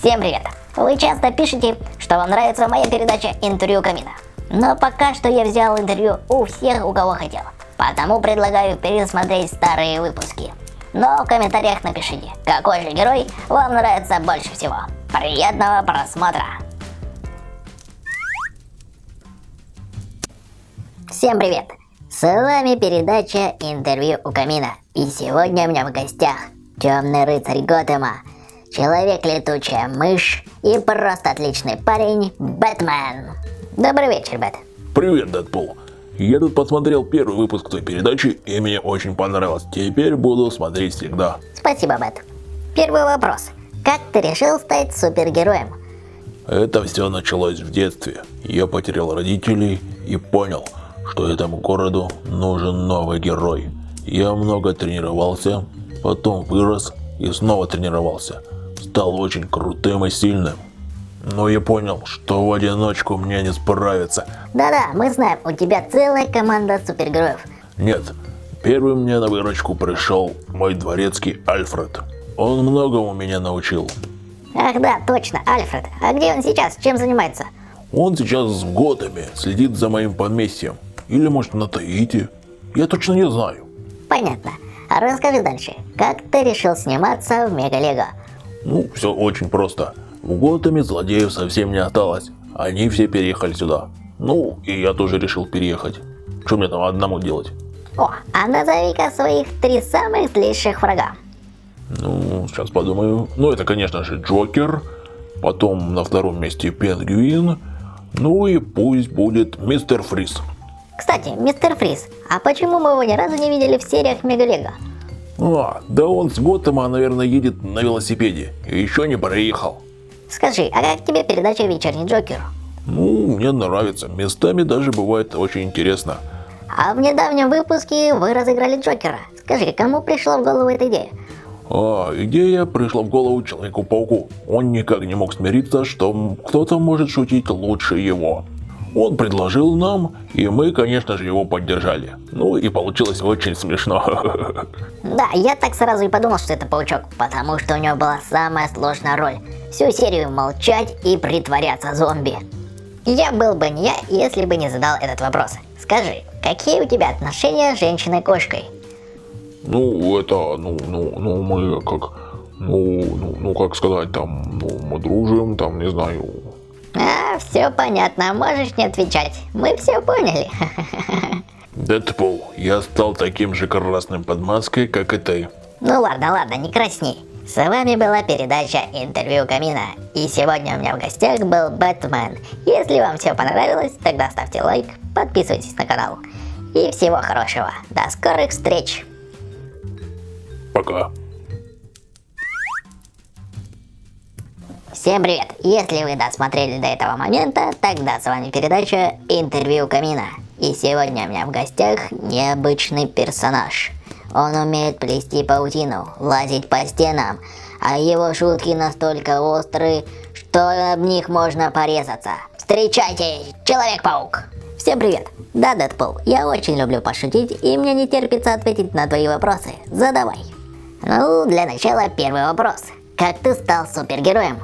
Всем привет! Вы часто пишете, что вам нравится моя передача «Интервью Камина». Но пока что я взял интервью у всех, у кого хотел. Потому предлагаю пересмотреть старые выпуски. Но в комментариях напишите, какой же герой вам нравится больше всего. Приятного просмотра! Всем привет! С вами передача «Интервью у Камина». И сегодня у меня в гостях Темный рыцарь Готэма, Человек-летучая мышь и просто отличный парень Бэтмен. Добрый вечер, Бэт. Привет, Дэдпул. Я тут посмотрел первый выпуск твоей передачи, и мне очень понравилось. Теперь буду смотреть всегда. Спасибо, Бэт. Первый вопрос. Как ты решил стать супергероем? Это все началось в детстве. Я потерял родителей и понял, что этому городу нужен новый герой. Я много тренировался, потом вырос и снова тренировался. Стал очень крутым и сильным. Но я понял, что в одиночку мне не справиться. Да-да, мы знаем, у тебя целая команда супергероев. Нет, первым мне на выручку пришел мой дворецкий Альфред. Он многому меня научил. Ах да, точно, Альфред. А где он сейчас? Чем занимается? Он сейчас в Готэме, следит за моим поместьем. Или может на Таити. Я точно не знаю. Понятно. А расскажи дальше, как ты решил сниматься в Мегалего? Ну, все очень просто. В Готэме злодеев совсем не осталось. Они все переехали сюда. Ну, и я тоже решил переехать. Что мне там одному делать? О, а назови-ка своих 3 самых злейших врага. Ну, сейчас подумаю. Ну, это, конечно же, Джокер. Потом на втором месте Пингвин. Ну и пусть будет Мистер Фриз. Кстати, Мистер Фриз, а почему мы его ни разу не видели в сериях Мегалего? Да он с Готэма, наверное, едет на велосипеде. И еще не проехал. Скажи, а как тебе передача «Вечерний Джокер»? Ну, мне нравится. Местами даже бывает очень интересно. А в недавнем выпуске вы разыграли Джокера. Скажи, кому пришла в голову эта идея? Идея пришла в голову Человеку-пауку. Он никак не мог смириться, что кто-то может шутить лучше его. Он предложил нам, и мы, конечно же, его поддержали. Ну и получилось очень смешно. Да, я так сразу и подумал, что это Паучок, потому что у него была самая сложная роль. Всю серию молчать и притворяться зомби. Я был бы не я, если бы не задал этот вопрос. Скажи, какие у тебя отношения с женщиной-кошкой? Ну, это, мы как, как сказать, там, мы дружим, там, не знаю. Все понятно, можешь не отвечать. Мы все поняли. Дэдпул, я стал таким же красным под маской, как и ты. Ну ладно, не красней. С вами была передача «Интервью Камина». И сегодня у меня в гостях был Бэтмен. Если вам все понравилось, тогда ставьте лайк, подписывайтесь на канал. И всего хорошего. До скорых встреч. Пока. Всем привет! Если вы досмотрели до этого момента, тогда с вами передача «Интервью Камина». И сегодня у меня в гостях необычный персонаж. Он умеет плести паутину, лазить по стенам, а его шутки настолько острые, что об них можно порезаться. Встречайте, Человек-паук! Всем привет! Да, Дэдпул, я очень люблю пошутить, и мне не терпится ответить на твои вопросы. Задавай. Ну, для начала первый вопрос. Как ты стал супергероем?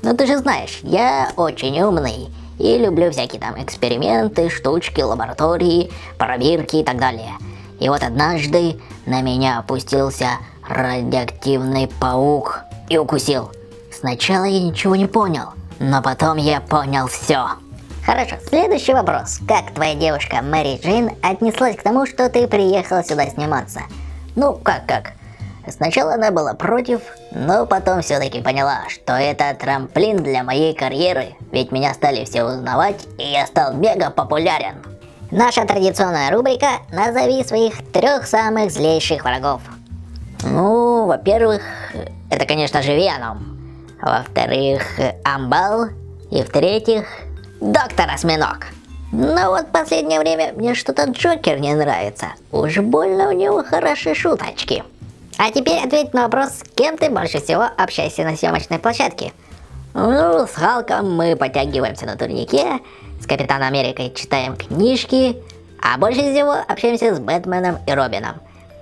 Ну ты же знаешь, я очень умный и люблю всякие там эксперименты, штучки, лаборатории, пробирки и так далее. И вот однажды на меня опустился радиоактивный паук и укусил. Сначала я ничего не понял, но потом я понял все. Хорошо, следующий вопрос. Как твоя девушка Мэри Джейн отнеслась к тому, что ты приехал сюда сниматься? Ну, как? Сначала она была против, но потом все-таки поняла, что это трамплин для моей карьеры, ведь меня стали все узнавать, и я стал мега популярен. Наша традиционная рубрика «Назови своих 3 самых злейших врагов». Ну, во-первых, это, конечно же, Веном. Во-вторых, Амбал. И в-третьих, Доктор Осьминог. Но вот в последнее время мне что-то Джокер не нравится. Уж больно у него хорошие шуточки. А теперь ответь на вопрос, с кем ты больше всего общаешься на съемочной площадке? Ну, с Халком мы подтягиваемся на турнике, с Капитаном Америкой читаем книжки, а больше всего общаемся с Бэтменом и Робином.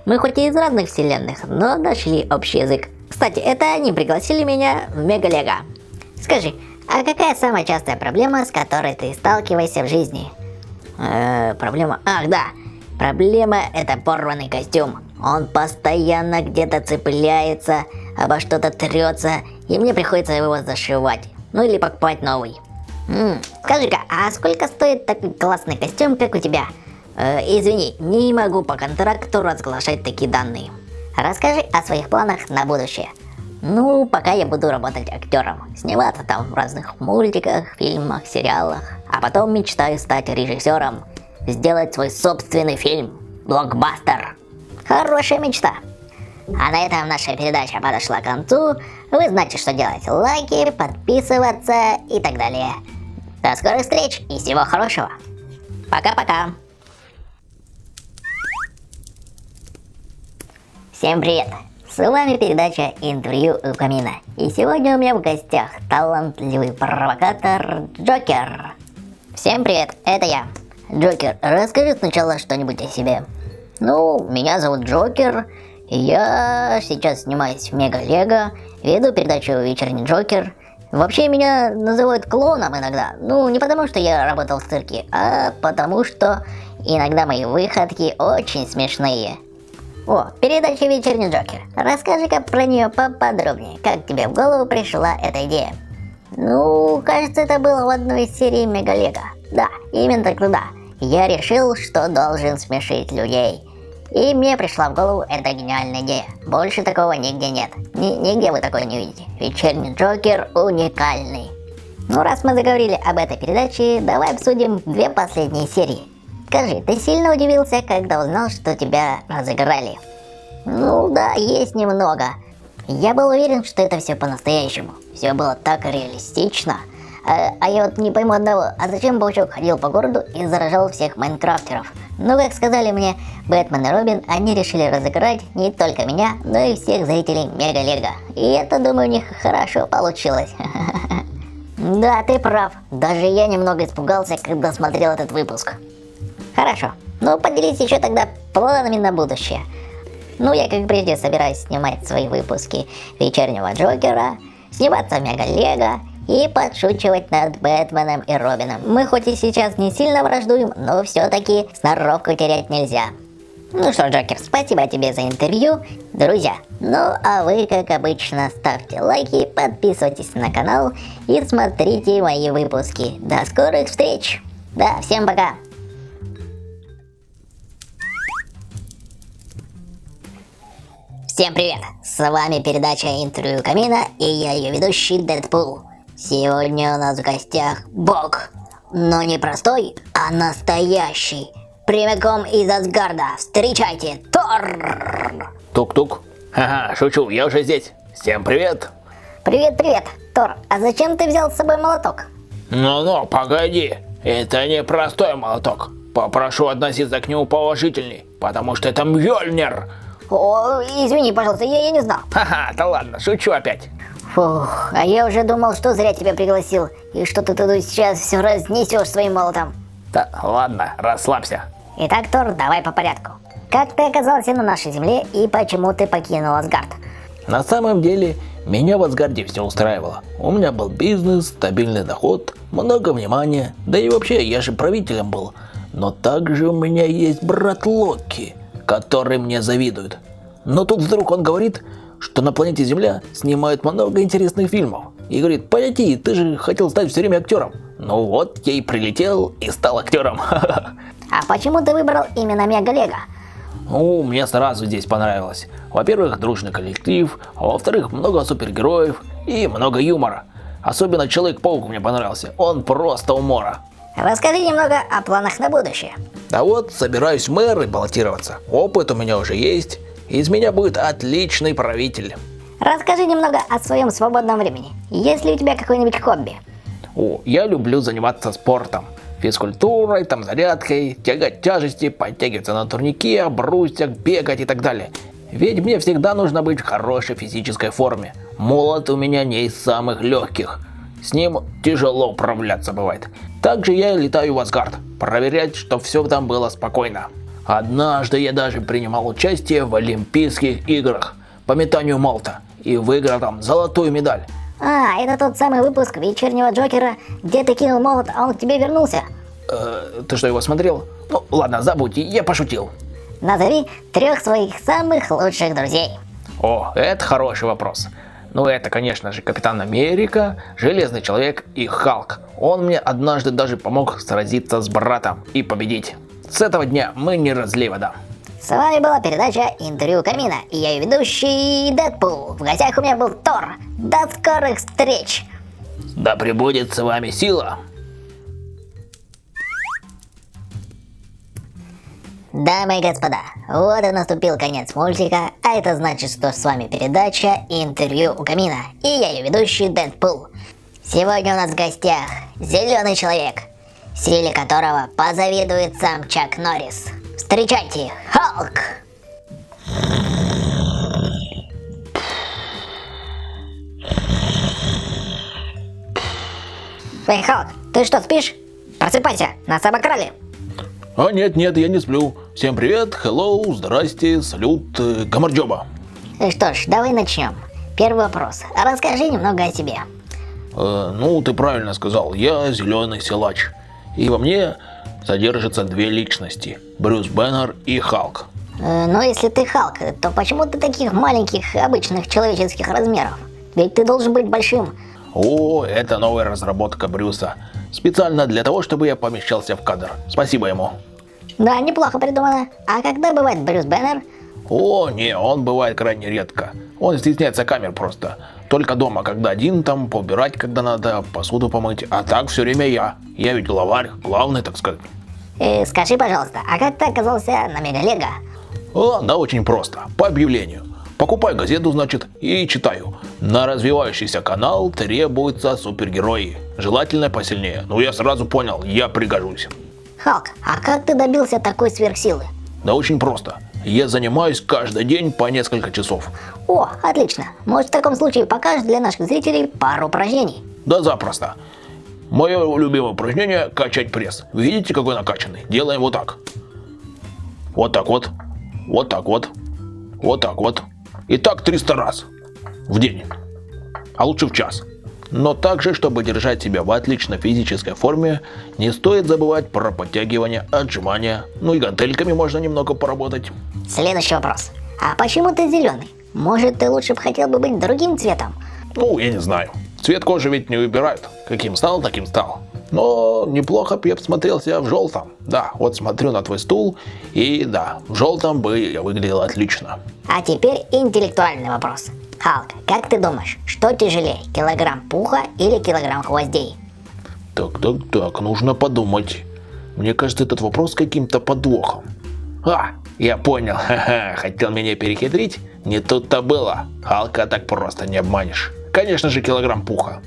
Мы хоть и из разных вселенных, но нашли общий язык. Кстати, это они пригласили меня в Мегалего. Скажи, а какая самая частая проблема, с которой ты сталкиваешься в жизни? Проблема? Ах, да. Проблема – это порванный костюм. Он постоянно где-то цепляется, обо что-то трется, и мне приходится его зашивать. Ну или покупать новый. Скажи-ка, а сколько стоит такой классный костюм, как у тебя? Извини, не могу по контракту разглашать такие данные. Расскажи о своих планах на будущее. Ну, пока я буду работать актером, сниматься там в разных мультиках, фильмах, сериалах, а потом мечтаю стать режиссером, сделать свой собственный фильм, блокбастер. Хорошая мечта. А на этом наша передача подошла к концу. Вы знаете, что делать: лайки, подписываться и так далее. До скорых встреч и всего хорошего. Пока-пока. Всем привет! С вами передача «Интервью у камина». И сегодня у меня в гостях талантливый провокатор Джокер. Всем привет, это я. Джокер, расскажи сначала что-нибудь о себе. Ну, меня зовут Джокер. Я сейчас снимаюсь в Мегалего, веду передачу «Вечерний Джокер». Вообще меня называют клоуном иногда. Ну, не потому что я работал в цирке, а потому что иногда мои выходки очень смешные. О, передача «Вечерний Джокер». Расскажи-ка про нее поподробнее. Как тебе в голову пришла эта идея? Ну, кажется, это было в одной из серий Мегалего. Да, именно тогда. Я решил, что должен смешить людей. И мне пришла в голову эта гениальная идея. Больше такого нигде нет. Нигде вы такое не увидите. «Вечерний Джокер» уникальный. Ну, раз мы заговорили об этой передаче, давай обсудим две последние серии. Скажи, ты сильно удивился, когда узнал, что тебя разыграли? Ну да, есть немного. Я был уверен, что это все по-настоящему. Все было так реалистично. А я вот не пойму одного, а зачем Паучок ходил по городу и заражал всех майнкрафтеров? Ну, как сказали мне Бэтмен и Робин, они решили разыграть не только меня, но и всех зрителей Мегалего. И это, думаю, у них хорошо получилось. Да, ты прав. Даже я немного испугался, когда смотрел этот выпуск. Хорошо. Ну, поделись еще тогда планами на будущее. Ну, я как прежде собираюсь снимать свои выпуски «Вечернего Джокера», сниматься в Мегалего и подшучивать над Бэтменом и Робином. Мы хоть и сейчас не сильно враждуем, но все-таки сноровку терять нельзя. Ну что, Джокер, спасибо тебе за интервью, друзья. Ну, а вы, как обычно, ставьте лайки, подписывайтесь на канал и смотрите мои выпуски. До скорых встреч! Да, всем пока! Всем привет! С вами передача «Интервью у камина» и я ее ведущий Дэдпул. Сегодня у нас в гостях Бог. Но не простой, а настоящий. Прямиком из Асгарда. Встречайте, Тор! Тук-тук. Ага, шучу, я уже здесь. Всем привет. Привет, Тор. А зачем ты взял с собой молоток? Ну-ну, погоди. Это не простой молоток. Попрошу относиться к нему положительней, потому что это Мьёльнир. О, извини, пожалуйста, я не знал. Ха-ха, да ладно, шучу опять. Фух, а я уже думал, что зря тебя пригласил, и что ты тут сейчас все разнесешь своим молотом. Да ладно, расслабься. Итак, Тор, давай по порядку. Как ты оказался на нашей земле и почему ты покинул Асгард? На самом деле, меня в Асгарде все устраивало. У меня был бизнес, стабильный доход, много внимания, да и вообще я же правителем был. Но также у меня есть брат Локи, который мне завидует. Но тут вдруг он говорит, что на планете Земля снимают много интересных фильмов. И говорит: полети, ты же хотел стать все время актером. Ну вот, я и прилетел и стал актером. А почему ты выбрал именно Мегалего? Ну, мне сразу здесь понравилось. Во-первых, дружный коллектив, а во-вторых, много супергероев и много юмора. Особенно Человек-паук мне понравился, он просто умора. Расскажи немного о планах на будущее. Да вот, собираюсь в мэры баллотироваться. Опыт у меня уже есть. Из меня будет отличный правитель. Расскажи немного о своем свободном времени. Есть ли у тебя какое-нибудь хобби? О, я люблю заниматься спортом. Физкультурой, там зарядкой, тягать тяжести, подтягиваться на турнике, брусьях, бегать и так далее. Ведь мне всегда нужно быть в хорошей физической форме. Молот у меня не из самых легких. С ним тяжело управляться бывает. Также я летаю в Асгард, проверять, что все там было спокойно. Однажды я даже принимал участие в Олимпийских играх по метанию молота и выиграл там золотую медаль. Это тот самый выпуск «Вечернего Джокера», где ты кинул молот, а он к тебе вернулся. Ты что, его смотрел? Ну, ладно, забудь, я пошутил. Назови 3 своих самых лучших друзей. О, это хороший вопрос. Ну, это, конечно же, Капитан Америка, Железный Человек и Халк. Он мне однажды даже помог сразиться с братом и победить. С этого дня мы не разлей вода. С вами была передача «Интервью Камина» и я ее ведущий Дэдпул. В гостях у меня был Тор. До скорых встреч! Да пребудет с вами сила. Дамы и господа, вот и наступил конец мультика, а это значит, что с вами передача «Интервью у камина» и я ее ведущий Дэдпул. Сегодня у нас в гостях Зеленый Человек, силе которого позавидует сам Чак Норрис. Встречайте, Халк! Эй, Халк, ты что, спишь? Просыпайся, нас обокрали. А нет, я не сплю. Всем привет, hello, здрасте, салют, гамарджоба. Что ж, давай начнем. Первый вопрос. Расскажи немного о себе. Ну, ты правильно сказал, я зеленый силач. И во мне содержатся 2 личности, Брюс Бэннер и Халк. Но если ты Халк, то почему ты таких маленьких, обычных человеческих размеров? Ведь ты должен быть большим. О, это новая разработка Брюса. Специально для того, чтобы я помещался в кадр. Спасибо ему. Да, неплохо придумано. А когда бывает Брюс Бэннер? О, не, он бывает крайне редко. Он стесняется камер просто. Только дома, когда один, там поубирать, когда надо, посуду помыть. А так все время я. Я ведь главарь, главный, так сказать. Скажи, пожалуйста, а как ты оказался на Мегалего? Да, очень просто. По объявлению. Покупаю газету, значит, и читаю. На развивающийся канал требуются супергерои. Желательно посильнее. Ну, я сразу понял, я пригожусь. Халк, а как ты добился такой сверхсилы? Да очень просто. Я занимаюсь каждый день по несколько часов. О, отлично. Может, в таком случае покажешь для наших зрителей пару упражнений? Да запросто. Мое любимое упражнение – качать пресс. Вы видите, какой накачанный? Делаем вот так. Вот так вот. Вот так вот. Вот так вот. И так 300 раз в день. А лучше в час. Но также, чтобы держать себя в отличной физической форме, не стоит забывать про подтягивания, отжимания. Ну и гантельками можно немного поработать. Следующий вопрос. А почему ты зеленый? Может, ты лучше бы хотел бы быть другим цветом? Ну, я не знаю. Цвет кожи ведь не выбирают. Каким стал, таким стал. Но неплохо бы я смотрелся в желтом. Да, вот смотрю на твой стул, и да, в желтом бы я выглядел отлично. А теперь интеллектуальный вопрос. Халк, как ты думаешь, что тяжелее, килограмм пуха или килограмм гвоздей? Так, нужно подумать. Мне кажется, этот вопрос с каким-то подвохом. Я понял, хотел меня перехитрить? Не тут-то было. Халка так просто не обманешь. Конечно же, килограмм пуха.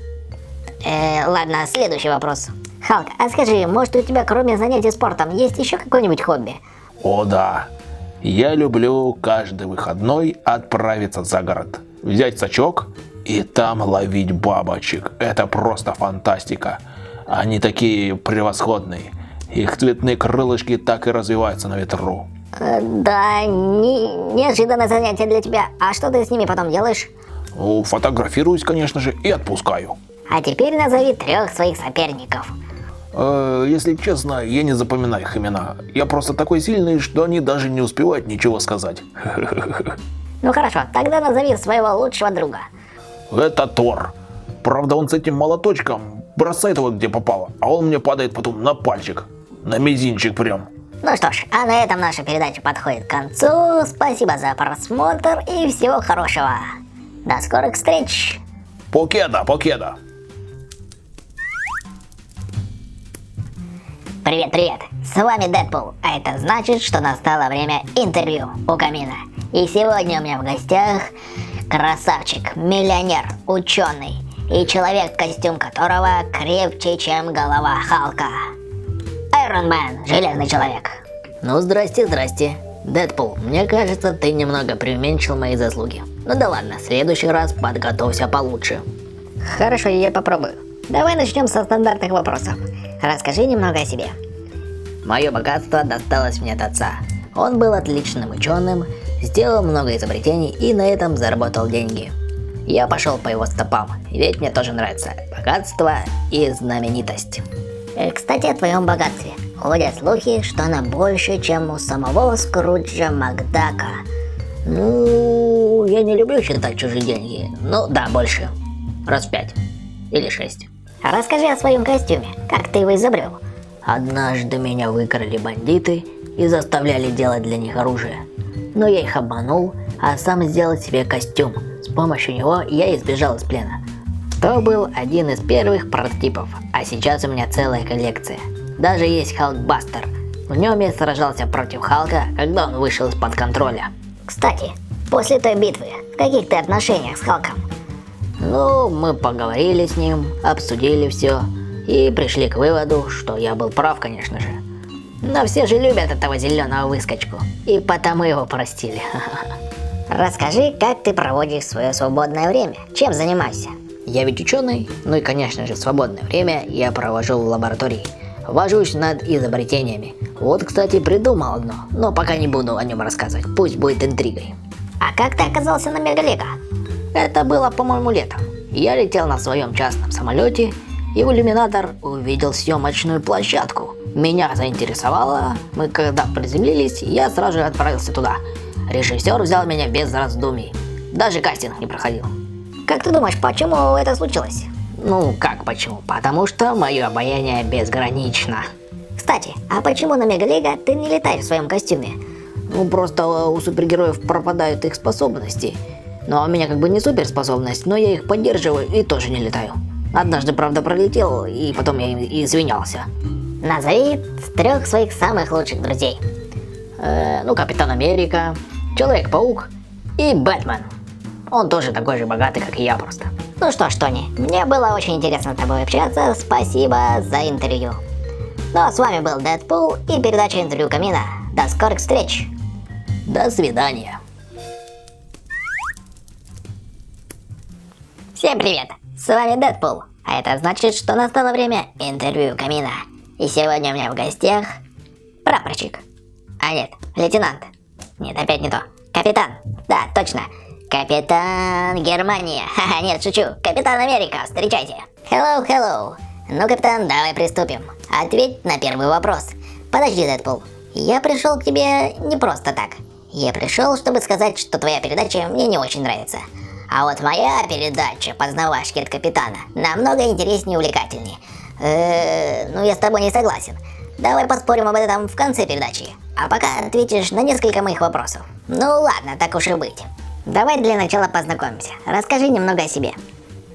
Ладно, следующий вопрос. Халк, а скажи, может, у тебя кроме занятий спортом есть еще какое-нибудь хобби? О да, я люблю каждый выходной отправиться за город, взять сачок и там ловить бабочек. Это просто фантастика. Они такие превосходные. Их цветные крылышки так и развиваются на ветру. Да, неожиданное занятие для тебя. А что ты с ними потом делаешь? Ну, фотографируюсь, конечно же, и отпускаю. А теперь назови 3 своих соперников. Если честно, я не запоминаю их имена. Я просто такой сильный, что они даже не успевают ничего сказать. Ну хорошо, тогда назови своего лучшего друга. Это Тор. Правда, он с этим молоточком бросает его где попало, а он мне падает потом на пальчик. На мизинчик прям. Ну что ж, а на этом наша передача подходит к концу. Спасибо за просмотр и всего хорошего. До скорых встреч. Покеда. Привет, с вами Дэдпул, а это значит, что настало время интервью у камина. И сегодня у меня в гостях красавчик, миллионер, ученый и человек, костюм которого крепче, чем голова Халка. Iron Man, Железный Человек. Ну, здрасте. Дэдпул, мне кажется, ты немного преуменьшил мои заслуги. Ну да ладно, в следующий раз подготовься получше. Хорошо, я попробую. Давай начнем со стандартных вопросов. Расскажи немного о себе. Мое богатство досталось мне от отца. Он был отличным ученым, сделал много изобретений и на этом заработал деньги. Я пошел по его стопам, ведь мне тоже нравится богатство и знаменитость. Кстати, о твоем богатстве. Ходят слухи, что она больше, чем у самого Скруджа Макдака. Ну, я не люблю считать чужие деньги. Ну да, больше. Раз в 5 или 6. Расскажи о своем костюме. Как ты его изобрел? Однажды меня выкрали бандиты и заставляли делать для них оружие. Но я их обманул, а сам сделал себе костюм. С помощью него я избежал из плена. То был один из первых прототипов, а сейчас у меня целая коллекция. Даже есть Халкбастер. В нем я сражался против Халка, когда он вышел из-под контроля. Кстати, после той битвы, в каких ты отношениях с Халком? Ну, мы поговорили с ним, обсудили все и пришли к выводу, что я был прав, конечно же. Но все же любят этого зеленого выскочку, и потому его простили. Расскажи, как ты проводишь свое свободное время? Чем занимаешься? Я ведь ученый, ну и конечно же в свободное время я провожу в лаборатории. Вожусь над изобретениями. Вот, кстати, придумал одно, но пока не буду о нем рассказывать, пусть будет интригой. А как ты оказался на Мегалега? Это было, по-моему, летом. Я летел на своем частном самолете и в иллюминатор увидел съемочную площадку. Меня заинтересовало, мы когда приземлились, я сразу же отправился туда. Режиссер взял меня без раздумий, даже кастинг не проходил. Как ты думаешь, почему это случилось? Ну, как почему? Потому что мое обаяние безгранично. Кстати, а почему на Мегалега ты не летаешь в своем костюме? Ну, просто у супергероев пропадают их способности. Ну, а у меня как бы не суперспособность, но я их поддерживаю и тоже не летаю. Однажды, правда, пролетел, и потом я извинялся. Назови 3 своих самых лучших друзей. Ну, Капитан Америка, Человек-паук и Бэтмен. Он тоже такой же богатый, как и я просто. Ну что ж, Тони, мне было очень интересно с тобой общаться. Спасибо за интервью. Ну а с вами был Дэдпул и передача «Интервью Камина». До скорых встреч! До свидания. Всем привет! С вами Дэдпул. А это значит, что настало время интервью Камина. И сегодня у меня в гостях прапорщик. А нет, лейтенант. Нет, опять не то. Капитан. Да, точно. Капитан Германия. Ха-ха, нет, шучу. Капитан Америка, встречайте. Hello, hello. Ну, капитан, давай приступим. Ответь на первый вопрос. Подожди, Дэдпул. Я пришел к тебе не просто так. Я пришел, чтобы сказать, что твоя передача мне не очень нравится. А вот моя передача «Познавашки от капитана» намного интереснее и увлекательнее. Ну я с тобой не согласен. Давай поспорим об этом в конце передачи. А пока ответишь на несколько моих вопросов. Ну ладно, так уж и быть. Давай для начала познакомимся. Расскажи немного о себе.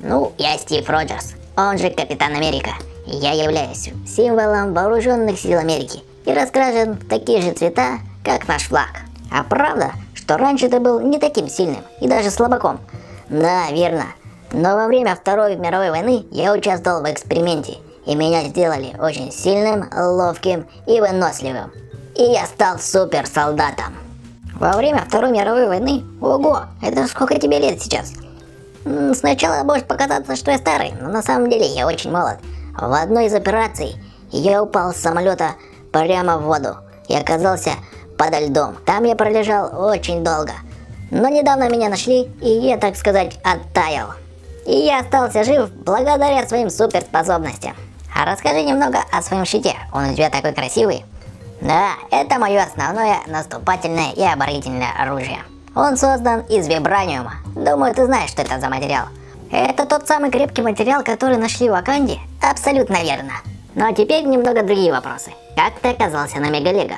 Ну, я Стив Роджерс, он же Капитан Америка. Я являюсь символом вооруженных сил Америки и раскрашен в такие же цвета, как наш флаг. А правда, что раньше ты был не таким сильным и даже слабаком? Да, верно. Но во время Второй мировой войны я участвовал в эксперименте, и меня сделали очень сильным, ловким и выносливым. И я стал суперсолдатом. Во время Второй мировой войны? Ого, это сколько тебе лет сейчас? Сначала может показаться, что я старый, но на самом деле я очень молод. В одной из операций я упал с самолета прямо в воду и оказался подо льдом. Там я пролежал очень долго. Но недавно меня нашли, и я, так сказать, оттаял. И я остался жив благодаря своим суперспособностям. А расскажи немного о своем щите, он у тебя такой красивый. Да, это мое основное наступательное и оборонительное оружие. Он создан из вибраниума. Думаю, ты знаешь, что это за материал. Это тот самый крепкий материал, который нашли в Ваканде? Абсолютно верно. Ну а теперь немного другие вопросы. Как ты оказался на Мегалега?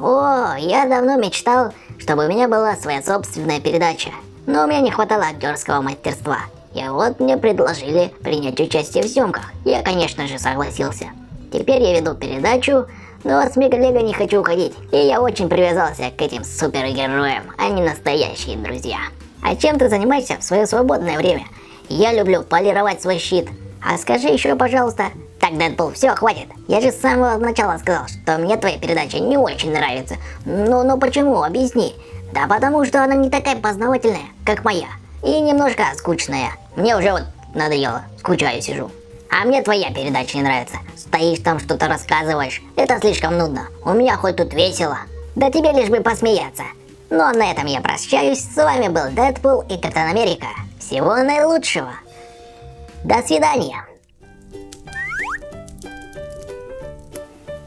О, я давно мечтал, чтобы у меня была своя собственная передача. Но у меня не хватало актерского мастерства. И вот мне предложили принять участие в съемках. Я, конечно же, согласился. Теперь я веду передачу, но от Мегалега не хочу уходить. И я очень привязался к этим супергероям. Они настоящие друзья. А чем ты занимаешься в свое свободное время? Я люблю полировать свой щит. А скажи еще, пожалуйста... Так, Дэдпул, все, хватит. Я же с самого начала сказал, что мне твоя передача не очень нравится. Ну почему? Объясни. Да потому что она не такая познавательная, как моя. И немножко скучная. Мне уже вот надоело. Скучаю, сижу. А мне твоя передача не нравится. Стоишь там, что-то рассказываешь. Это слишком нудно. У меня хоть тут весело. Да тебе лишь бы посмеяться. Ну а на этом я прощаюсь. С вами был Дэдпул и Капитан Америка. Всего наилучшего. До свидания.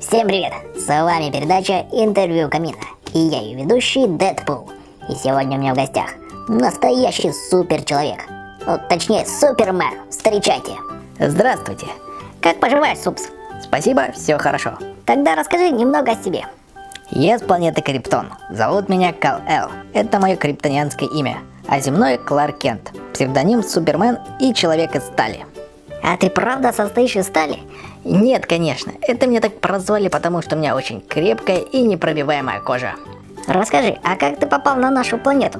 Всем привет! С вами передача «Интервью Камина». И я ее ведущий Дэдпул. И сегодня у меня в гостях настоящий суперчеловек. Ну, точнее, супермен. Встречайте. Здравствуйте. Как поживаешь, Супс? Спасибо, все хорошо. Тогда расскажи немного о себе. Я с планеты Криптон. Зовут меня Кал-Эл. Это мое криптонианское имя. А земной Кларк Кент. Псевдоним Супермен и Человек из стали. А ты правда состоишь из стали? Нет, конечно. Это мне так прозвали, потому что у меня очень крепкая и непробиваемая кожа. Расскажи, а как ты попал на нашу планету?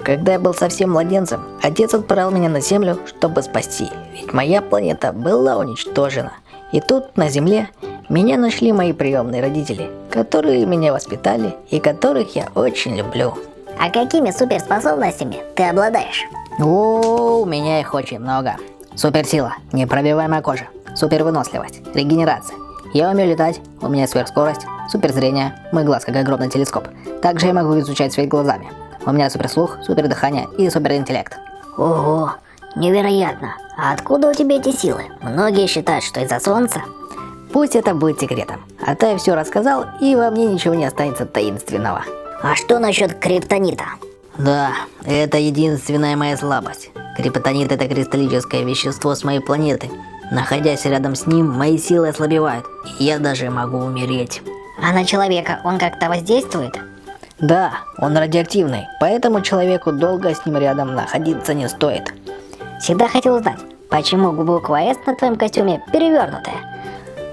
Когда я был совсем младенцем, отец отправил меня на Землю, чтобы спасти. Ведь моя планета была уничтожена. И тут, на Земле, меня нашли мои приемные родители, которые меня воспитали и которых я очень люблю. А какими суперспособностями ты обладаешь? У меня их очень много. Суперсила, непробиваемая кожа, супервыносливость, регенерация. Я умею летать, у меня сверхскорость, суперзрение, мой глаз как огромный телескоп. Также я могу изучать свет глазами. У меня суперслух, супердыхание и суперинтеллект. Ого, невероятно. А откуда у тебя эти силы? Многие считают, что из-за солнца. Пусть это будет секретом. А то я все рассказал, и во мне ничего не останется таинственного. А что насчет криптонита? Да, это единственная моя слабость. Криптонит — это кристаллическое вещество с моей планеты. Находясь рядом с ним, мои силы ослабевают, и я даже могу умереть. А на человека он как-то воздействует? Да, он радиоактивный, поэтому человеку долго с ним рядом находиться не стоит. Всегда хотел узнать, почему буква «С» на твоем костюме перевернутая?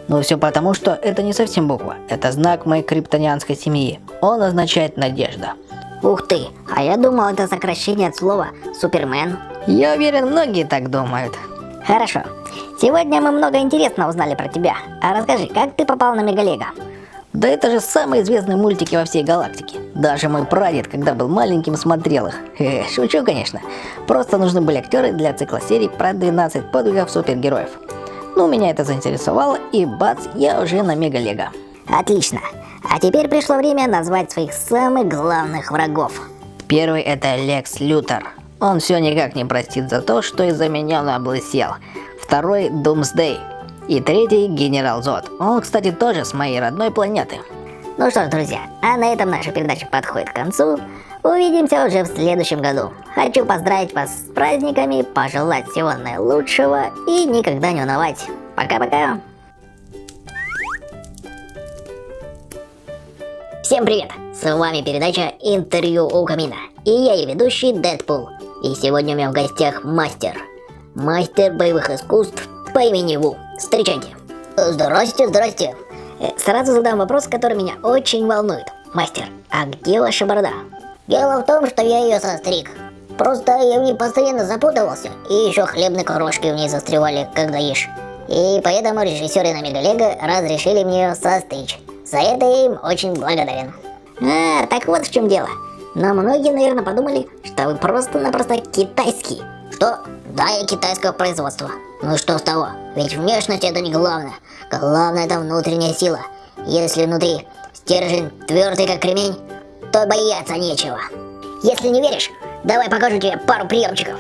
Но все потому, что это не совсем буква. Это знак моей криптонианской семьи. Он означает «надежда». Ух ты, а я думал, это сокращение от слова «Супермен». Я уверен, многие так думают. Хорошо, сегодня мы много интересного узнали про тебя. А расскажи, как ты попал на Мегалего? Да это же самые известные мультики во всей галактике. Даже мой прадед, когда был маленьким, смотрел их. Шучу, конечно. Просто нужны были актеры для цикла серий про 12 подвигов супергероев. Ну, меня это заинтересовало, и бац, я уже на Мегалего. Отлично. А теперь пришло время назвать своих самых главных врагов. Первый — это Лекс Лютер. Он все никак не простит за то, что из-за меня он облысел. Второй — Думсдей. И третий — Генерал Зод. Он, кстати, тоже с моей родной планеты. Ну что ж, друзья, а на этом наша передача подходит к концу. Увидимся уже в следующем году. Хочу поздравить вас с праздниками, пожелать всего наилучшего и никогда не унывать. Пока-пока. Всем привет! С вами передача «Интервью у камина». И я ее ведущий Дэдпул. И сегодня у меня в гостях мастер. Мастер боевых искусств по имени Ву. Встречайте. Здрасте. Сразу задам вопрос, который меня очень волнует. Мастер, а где ваша борода? Дело в том, что я ее состриг. Просто я в ней постоянно запутывался. И еще хлебные крошки в ней застревали, когда ешь. И поэтому режиссеры на Мегалего разрешили мне ее состричь. За это я им очень благодарен. А, так вот в чем дело. Но многие, наверное, подумали, что вы просто-напросто китайский. Что? Да, я китайского производства. Ну что с того? Ведь внешность это не главное. Главное это внутренняя сила. Если внутри стержень твердый как кремень, то бояться нечего. Если не веришь, давай покажу тебе пару приемчиков.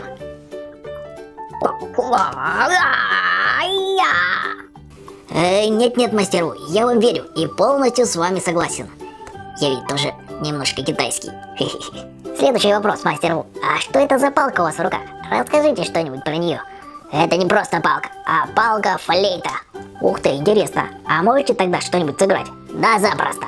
Нет, мастеру, я вам верю и полностью с вами согласен. Я ведь тоже немножко китайский. Следующий вопрос, мастеру. А что это за палка у вас в руках? Расскажите что-нибудь про нее. Это не просто палка, а палка-флейта. Ух ты, интересно. А можете тогда что-нибудь сыграть? Да, запросто.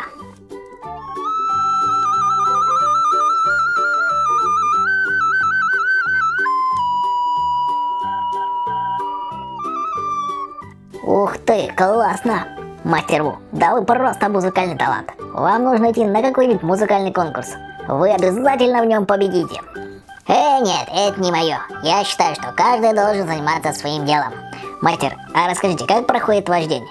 Ух ты, классно! Мастер Ву, да вы просто музыкальный талант. Вам нужно идти на какой-нибудь музыкальный конкурс. Вы обязательно в нем победите. Нет, это не мое. Я считаю, что каждый должен заниматься своим делом. Мастер, а расскажите, как проходит ваш день?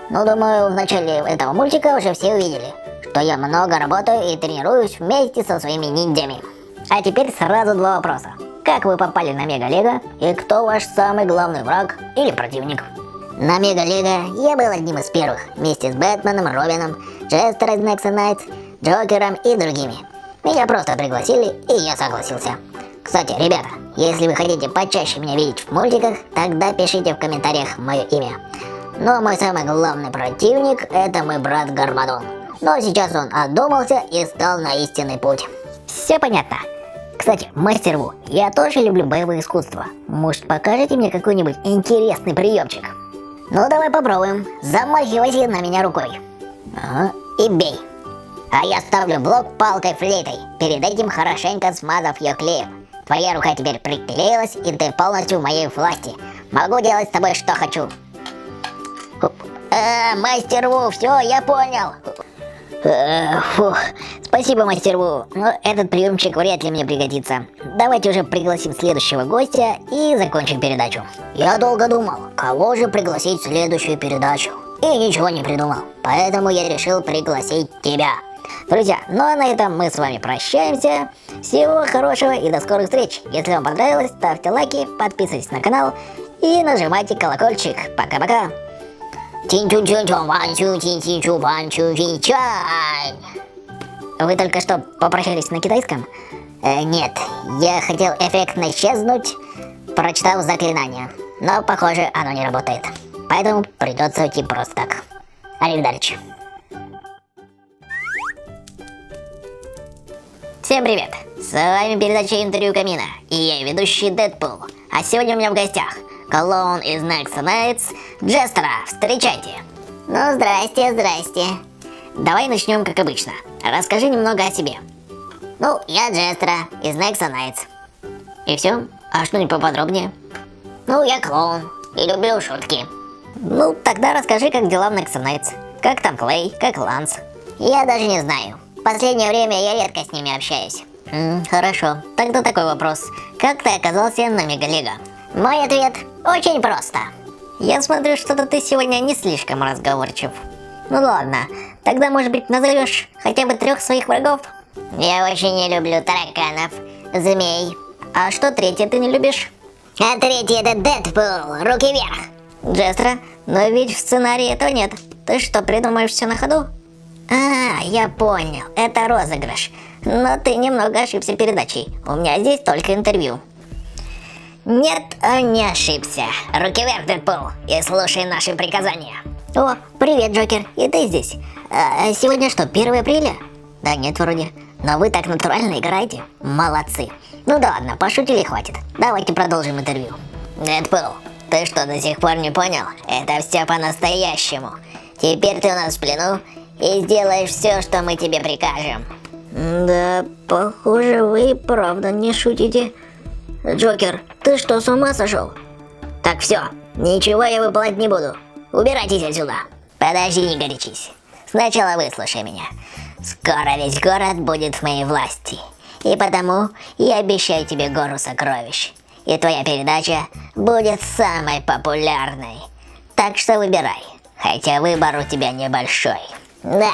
Ну, думаю, в начале этого мультика уже все увидели, что я много работаю и тренируюсь вместе со своими ниндзями. А теперь сразу два вопроса. Как вы попали на Мегалего и кто ваш самый главный враг или противник? На Мегалего я был одним из первых, вместе с Бэтменом, Робином, Джестером из Nexo Knights, Джокером и другими. Меня просто пригласили, и я согласился. Кстати, ребята, Если вы хотите почаще меня видеть в мультиках, тогда пишите в комментариях мое имя. Но мой самый главный противник – это мой брат Гармадон. Но сейчас он одумался и стал на истинный путь. Все понятно. Кстати, мастер Ву, я тоже люблю боевое искусство. Может, покажете мне какой-нибудь интересный приемчик? Ну, давай попробуем. Замахивайся на меня рукой. Ага, и бей. А я ставлю блок палкой-флейтой, перед этим хорошенько смазав ее клеем. Твоя рука теперь приклеилась, и ты полностью в моей власти. Могу делать с тобой что хочу. Мастер Ву, все, я понял. Фух, спасибо, мастер Ву, но этот приемчик вряд ли мне пригодится. Давайте уже пригласим следующего гостя и закончим передачу. Я долго думал, кого же пригласить в следующую передачу, и ничего не придумал, поэтому я решил пригласить тебя. Друзья, ну а на этом мы с вами прощаемся. Всего хорошего и до скорых встреч. Если вам понравилось, ставьте лайки, подписывайтесь на канал и нажимайте колокольчик. Пока-пока. Вы только что попрощались на китайском? Нет, я хотел эффектно исчезнуть, прочитав заклинание. Но, похоже, оно не работает. Поэтому придется уйти просто так. Аривидерчи. Всем привет! С вами передача «Интервью Камина», и я ведущий Дэдпул. А сегодня у меня в гостях клоун из Nexa Nights Джестера. Встречайте! Ну, здрасте. Давай начнем как обычно. Расскажи немного о себе. Ну, я Джестера из Nexa Nights. И все? А что-нибудь поподробнее? Ну, я клоун и люблю шутки. Ну, тогда расскажи, как дела в Nexa Nights. Как там Клей, как Ланс? Я даже не знаю. В последнее время я редко с ними общаюсь. Хорошо, тогда такой вопрос. Как ты оказался на Мегалига? Мой ответ очень просто. Я смотрю, что-то ты сегодня не слишком разговорчив. Ну ладно, тогда, может быть, назовешь хотя бы 3 своих врагов? Я очень не люблю тараканов, змей. А что третье ты не любишь? А третье это Дэдпул, руки вверх. Джестра, но ведь в сценарии этого нет. Ты что, придумаешь все на ходу? Я понял, это розыгрыш. Но ты немного ошибся передачей. У меня здесь только интервью. Нет, он не ошибся. Руки вверх, Дэдпул, и слушай наши приказания. О, привет, Джокер, и ты здесь. Сегодня что, 1 апреля? Да нет, вроде. Но вы так натурально играете. Молодцы. Ну да ладно, пошутили, хватит. Давайте продолжим интервью. Дэдпул, ты что, до сих пор не понял? Это все по-настоящему. Теперь ты у нас в плену и сделаешь все, что мы тебе прикажем. Да, похоже, вы правда не шутите. Джокер, ты что, с ума сошел? Так, все, ничего я выполнять не буду. Убирайтесь отсюда. Подожди, не горячись. Сначала выслушай меня. Скоро весь город будет в моей власти. И потому я обещаю тебе гору сокровищ. И твоя передача будет самой популярной. Так что выбирай. Хотя выбор у тебя небольшой. Да,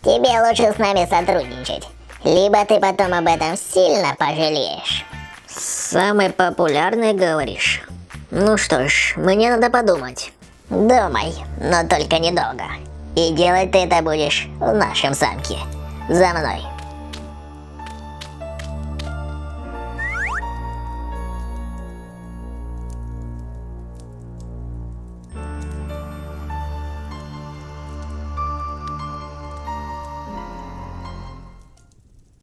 тебе лучше с нами сотрудничать. Либо ты потом об этом сильно пожалеешь. Самый популярный, говоришь? Ну что ж, мне надо подумать. Думай, но только недолго. И делать ты это будешь в нашем замке. За мной.